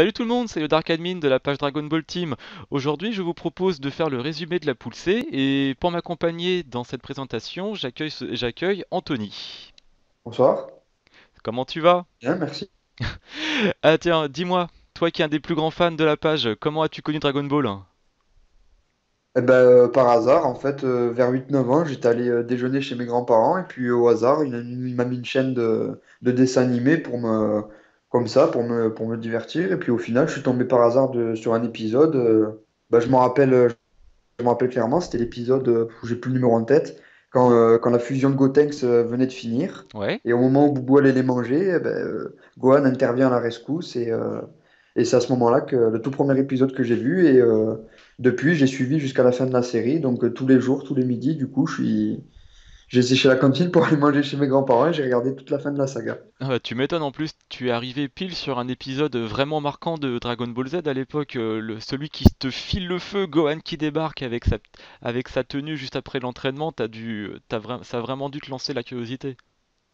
Salut tout le monde, c'est le Dark Admin de la page Dragon Ball Team. Aujourd'hui, je vous propose de faire le résumé de la poule C et pour m'accompagner dans cette présentation, j'accueille Anthony. Bonsoir. Comment tu vas? Bien, merci. Ah tiens, dis-moi, toi qui es un des plus grands fans de la page, comment as-tu connu Dragon Ball? Par hasard, en fait, vers 8 9 ans, j'étais allé déjeuner chez mes grands-parents et puis au hasard, il m'a mis une chaîne de dessins animés comme ça, pour me divertir. Et puis au final, je suis tombé par hasard sur un épisode. Je me rappelle clairement, c'était l'épisode où j'ai plus le numéro en tête, quand la fusion de Gotenks venait de finir. Ouais. Et au moment où Boubou allait les manger, Gohan intervient à la rescousse. Et c'est à ce moment-là que le tout premier épisode que j'ai vu. Et depuis, j'ai suivi jusqu'à la fin de la série. Donc tous les jours, tous les midis, du coup, j'ai séché la cantine pour aller manger chez mes grands-parents et j'ai regardé toute la fin de la saga. Ah bah, tu m'étonnes en plus, tu es arrivé pile sur un épisode vraiment marquant de Dragon Ball Z à l'époque, celui qui te file le feu, Gohan qui débarque avec sa tenue juste après l'entraînement, ça a vraiment dû te lancer la curiosité.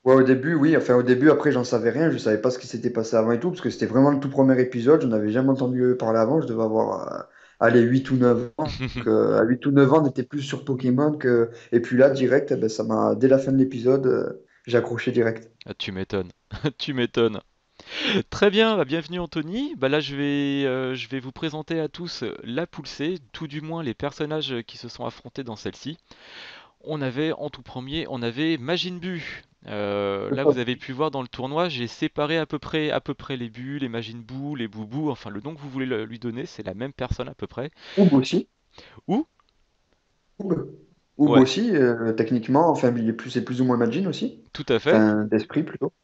Ouais, au début, oui. Enfin, au début, après, j'en savais rien. Je savais pas ce qui s'était passé avant et tout, parce que c'était vraiment le tout premier épisode. Je n'avais jamais entendu parler avant. Je devais avoir, allez, 8 ou 9 ans. Donc, à 8 ou 9 ans, on était plus sur Pokémon que. Et puis là, direct, dès la fin de l'épisode, j'ai accroché direct. Ah, tu m'étonnes, tu m'étonnes. Très bien, bah, bienvenue Anthony. Bah là, je vais vous présenter à tous la poule C, tout du moins les personnages qui se sont affrontés dans celle-ci. On avait en tout premier, on avait Majin Buu. Là, vous avez pu voir dans le tournoi, j'ai séparé à peu près les Buu, les Majin Buu, les Boubou, enfin le nom que vous voulez lui donner, c'est la même personne à peu près. Oub aussi. Ou Oub. Oub Ouais, aussi, techniquement. Enfin, c'est plus ou moins Majin aussi. tout à fait. Enfin, d'esprit plutôt.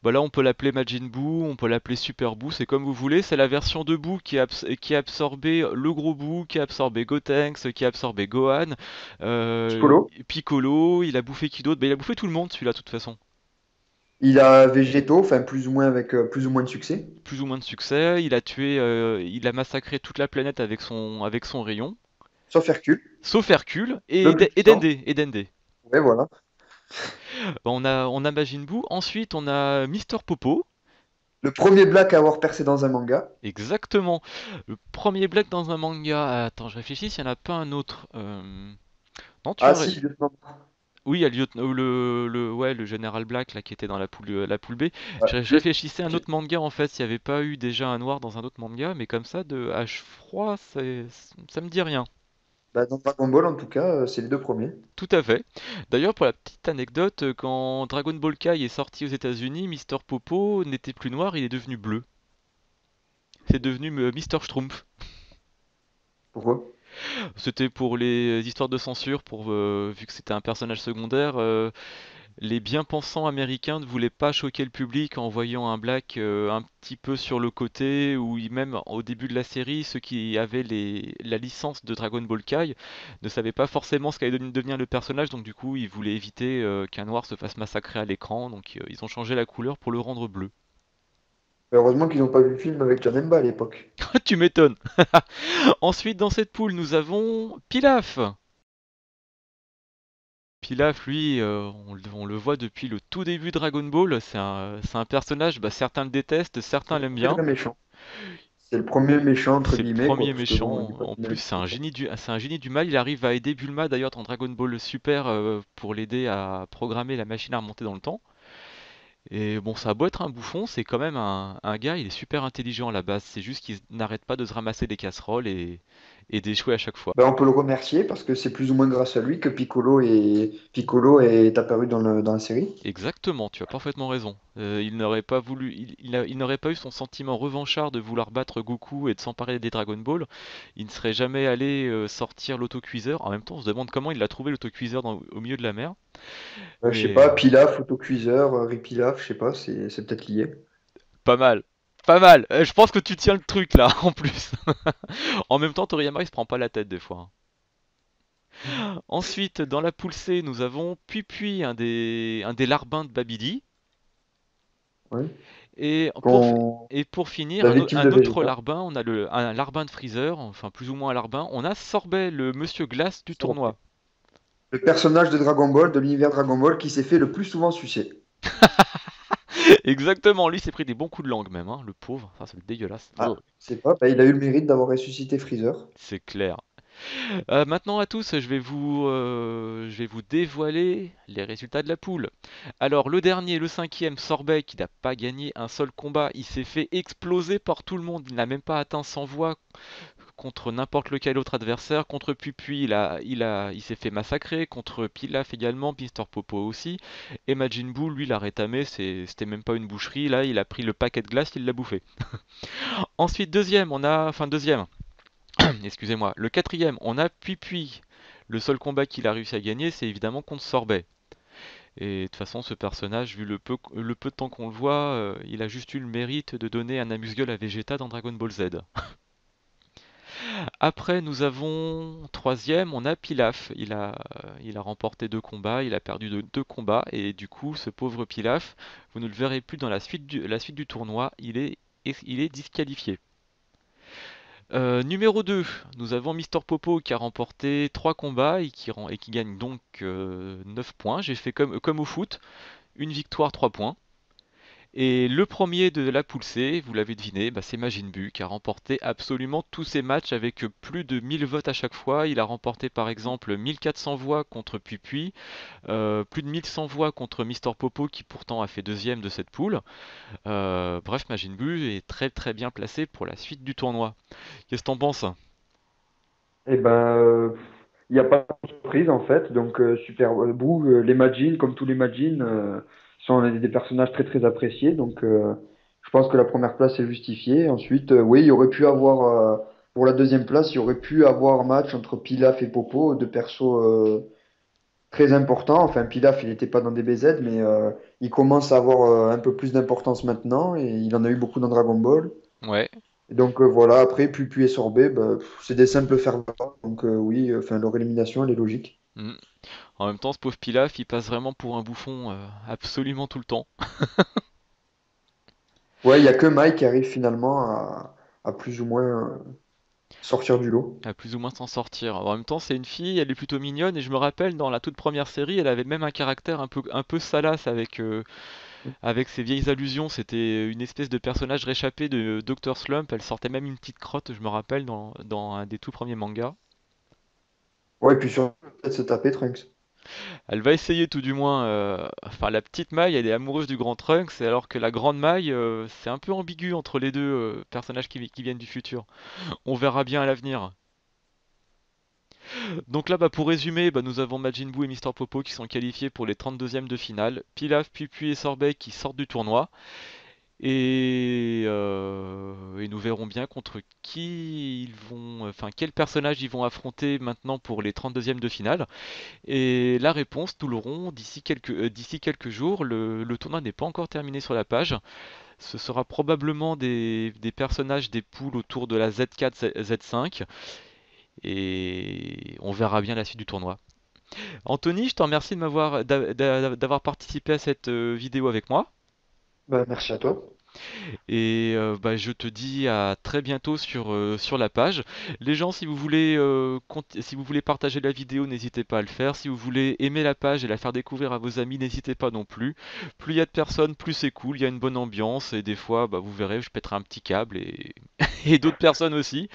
Bah là, on peut l'appeler Majin Buu, on peut l'appeler Super Buu, c'est comme vous voulez. C'est la version de Buu qui a absorbé le gros Buu, qui a absorbé Gotenks, qui a absorbé Gohan, Piccolo. Piccolo. Il a bouffé qui d'autre? Bah, il a bouffé tout le monde, celui-là, de toute façon. Il a Végéto, enfin, plus ou moins avec plus ou moins de succès. Plus ou moins de succès. Il a massacré toute la planète avec son rayon. Sauf Hercule, Sauf Hercule le plus Et puissant. Dende. Ouais, voilà. Bah, on a Majin Buu. Ensuite, on a Mister Popo. Le premier black à avoir percé dans un manga. Exactement. Le premier black dans un manga. Attends, je réfléchis s'il n'y en a pas un autre. Non, tu Ah as. si, lieutenant. Oui, il y a ouais, le général Black là, qui était dans la poule B. Ouais. Je réfléchissais à un autre manga en fait, s'il n'y avait pas eu déjà un noir dans un autre manga, mais comme ça, de H froid, ça me dit rien. Bah, dans Dragon Ball, en tout cas, c'est les deux premiers. Tout à fait. D'ailleurs, pour la petite anecdote, quand Dragon Ball Kai est sorti aux États-Unis, Mister Popo n'était plus noir, il est devenu bleu. C'est devenu Mister Schtroumpf. Pourquoi? C'était pour les histoires de censure, vu que c'était un personnage secondaire. Les bien-pensants américains ne voulaient pas choquer le public en voyant un Black un petit peu sur le côté, ou même au début de la série, ceux qui avaient la licence de Dragon Ball Kai ne savaient pas forcément ce qu'allait devenir le personnage, donc du coup ils voulaient éviter qu'un noir se fasse massacrer à l'écran, donc ils ont changé la couleur pour le rendre bleu. Heureusement qu'ils n'ont pas vu le film avec Janemba à l'époque. Tu m'étonnes. Ensuite dans cette poule nous avons Pilaf. Pilaf, lui, on le voit depuis le tout début de Dragon Ball. C'est un personnage, bah, certains le détestent, C'est certains le l'aiment premier bien. vrai méchant. C'est le premier méchant, entre C'est le guillemets, quoi, premier parce que bon, il méchant. n'est pas En si plus, méchant que ça. c'est un génie du mal. Il arrive à aider Bulma d'ailleurs dans Dragon Ball Super pour l'aider à programmer la machine à remonter dans le temps. Et bon, ça a beau être un bouffon, c'est quand même un gars, il est super intelligent à la base. C'est juste qu'il n'arrête pas de se ramasser des casseroles et d'échouer à chaque fois. Ben, on peut le remercier parce que c'est plus ou moins grâce à lui que Piccolo est apparu dans la série. Exactement, tu as parfaitement raison. Il n'aurait pas voulu, il n'aurait pas eu son sentiment revanchard de vouloir battre Goku et de s'emparer des Dragon Ball. Il ne serait jamais allé sortir l'autocuiseur. En même temps, on se demande comment il a trouvé l'autocuiseur au milieu de la mer. Je sais Mais pas, Pilaf, autocuiseur, Ripilaf, je sais pas, c'est peut-être lié. pas mal, pas mal. Je pense que tu tiens le truc là, en plus. En même temps, Toriyama il se prend pas la tête des fois, hein. Ensuite, dans la poule C, nous avons Pui, un des larbins de Babidi. Ouais. Et pour, Qu'on... et pour finir, La victime de un autre Vegeta. larbin, un larbin de Freezer, enfin plus ou moins un larbin. On a Sorbet, le monsieur glace du tournoi. Le personnage de Dragon Ball, de l'univers Dragon Ball, qui s'est fait le plus souvent sucer. Exactement, lui s'est pris des bons coups de langue même, hein, le pauvre, ça c'est dégueulasse. Oh, Ah, c'est pas, bah, il a eu le mérite d'avoir ressuscité Freezer. c'est clair. Maintenant à tous, je vais vous dévoiler les résultats de la poule. Alors le dernier, le cinquième, Sorbet, qui n'a pas gagné un seul combat, il s'est fait exploser par tout le monde, il n'a même pas atteint 100 voix contre n'importe lequel autre adversaire. Contre Pupui, il s'est fait massacrer, contre Pilaf également, Mister Popo aussi. Et Majin Buu, lui, l'a rétamé, c'était même pas une boucherie, là il a pris le paquet de glace, il l'a bouffé. Ensuite deuxième, deuxième, excusez-moi. Le quatrième, on a Pui. Le seul combat qu'il a réussi à gagner, c'est évidemment contre Sorbet. Et de toute façon, ce personnage, vu le peu de temps qu'on le voit, il a juste eu le mérite de donner un amuse-gueule à Vegeta dans Dragon Ball Z. Après, nous avons troisième, on a Pilaf. Il a remporté deux combats, il a perdu deux combats, et du coup, ce pauvre Pilaf, vous ne le verrez plus dans la suite du tournoi, il est disqualifié. Numéro 2, nous avons Mister Popo qui a remporté 3 combats et qui gagne donc 9 points. J'ai fait comme au foot, une victoire, 3 points. Et le premier de la poule C, vous l'avez deviné, bah, c'est Majin Buu qui a remporté absolument tous ses matchs avec plus de 1000 votes à chaque fois. Il a remporté par exemple 1400 voix contre Pupui, plus de 1100 voix contre Mister Popo qui pourtant a fait deuxième de cette poule. Bref, Majin Buu est très très bien placé pour la suite du tournoi. Qu'est-ce que t'en penses? Et ben, il n'y a pas de surprise en fait. Donc, Super Boo, les Majin, comme tous les Majin, sont des personnages très très appréciés. Donc, je pense que la première place est justifiée. Ensuite, oui, il y aurait pu avoir, pour la deuxième place, il y aurait pu avoir un match entre Pilaf et Popo, deux persos très importants. Enfin, Pilaf, il n'était pas dans DBZ, mais il commence à avoir un peu plus d'importance maintenant et il en a eu beaucoup dans Dragon Ball. Ouais. Et donc voilà, après, Pupu et Sorbet, bah, c'est des simples fervents. Donc oui, enfin, leur élimination, elle est logique. Mm. En même temps, ce pauvre Pilaf, il passe vraiment pour un bouffon absolument tout le temps, Ouais, il y a que Mike qui arrive finalement à plus ou moins sortir du lot. à plus ou moins s'en sortir. En même temps, c'est une fille, elle est plutôt mignonne, et je me rappelle dans la toute première série, elle avait même un caractère un peu salace avec ses vieilles allusions. C'était une espèce de personnage réchappé de Dr. Slump. Elle sortait même une petite crotte, je me rappelle, dans un des tout premiers mangas. Ouais, et puis surtout, peut-être se taper Trunks. Elle va essayer tout du moins. Enfin, la petite Maille, elle est amoureuse du grand Trunks, alors que la grande Maille, c'est un peu ambigu entre les deux personnages qui viennent du futur. On verra bien à l'avenir. Donc là, bah, pour résumer, bah, nous avons Majin Buu et Mister Popo qui sont qualifiés pour les 32e de finale. Pilaf, Pupui et Sorbet qui sortent du tournoi. Et nous verrons bien contre qui ils vont, enfin quel personnage ils vont affronter maintenant pour les 32e de finale. Et la réponse, nous l'aurons d'ici quelques jours. Le tournoi n'est pas encore terminé sur la page. Ce sera probablement des personnages des poules autour de la Z4, Z5. Et on verra bien la suite du tournoi. Anthony, je te remercie d'avoir participé à cette vidéo avec moi. Bah, merci à toi. Et bah, je te dis à très bientôt sur la page. Les gens, si vous voulez partager la vidéo, n'hésitez pas à le faire. Si vous voulez aimer la page et la faire découvrir à vos amis, n'hésitez pas non plus. Plus il y a de personnes, plus c'est cool. Il y a une bonne ambiance. Et des fois, bah, vous verrez, je pèterai un petit câble et d'autres personnes aussi.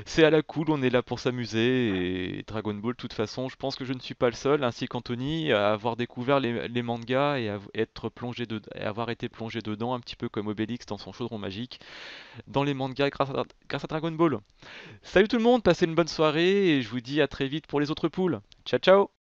C'est à la cool, on est là pour s'amuser. Et Dragon Ball, de toute façon, je pense que je ne suis pas le seul, ainsi qu'Anthony, à avoir découvert les mangas et à et avoir été plongé dedans, un petit peu comme Obélix dans son chaudron magique, dans les mangas grâce à Dragon Ball. Salut tout le monde, passez une bonne soirée et je vous dis à très vite pour les autres poules. Ciao ciao!